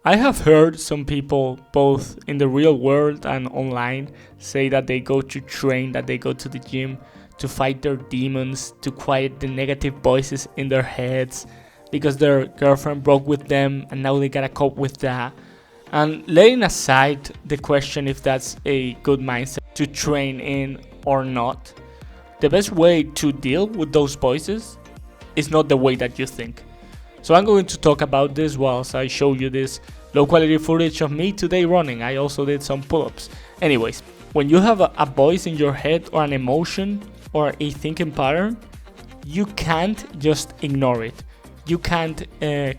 I have heard some people, both in the real world and online, say that they go to train, that they go to the gym to fight their demons, to quiet the negative voices in their heads because their girlfriend broke with them and now they gotta cope with that. And laying aside the question if that's a good mindset to train in or not, the best way to deal with those voices is not the way that you think. So I'm going to talk about this whilst I show you this low quality footage of me today running. I also did some pull-ups. Anyways, when you have a voice in your head or an emotion or a thinking pattern, you can't just ignore it. You can't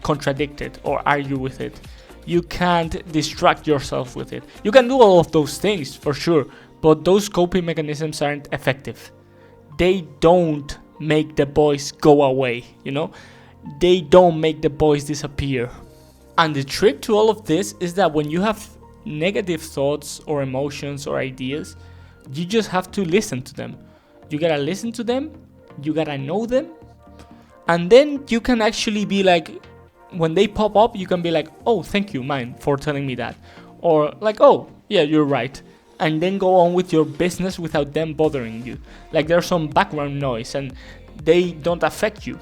contradict it or argue with it. You can't distract yourself with it. You can do all of those things for sure, but those coping mechanisms aren't effective. They don't make the voice go away, They don't make the voice disappear. And the trick to all of this is that when you have negative thoughts or emotions or ideas, you just have to listen to them. You gotta listen to them, you gotta know them, and then you can actually be like, when they pop up, you can be like, oh, thank you, mind, for telling me that. Or like, oh, yeah, you're right. And then go on with your business without them bothering you. Like there's some background noise and they don't affect you.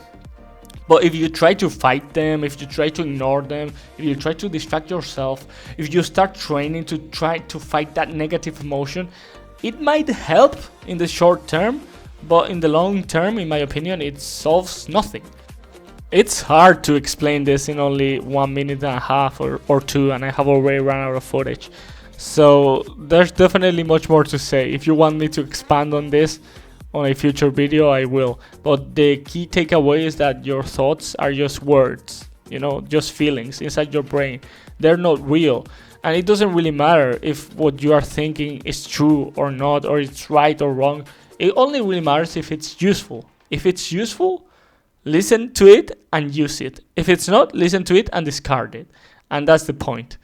But if you try to fight them, if you try to ignore them, if you try to distract yourself, if you start training to try to fight that negative emotion, it might help in the short term, but in the long term, in my opinion, it solves nothing. It's hard to explain this in only 1 minute and a half or two, and I have already run out of footage. So there's definitely much more to say. If you want me to expand on this on a future video, I will. But the key takeaway is that your thoughts are just words, just feelings inside your brain. They're not real. And it doesn't really matter if what you are thinking is true or not, or it's right or wrong. It only really matters if it's useful. If it's useful, listen to it and use it. If it's not, listen to it and discard it. And that's the point.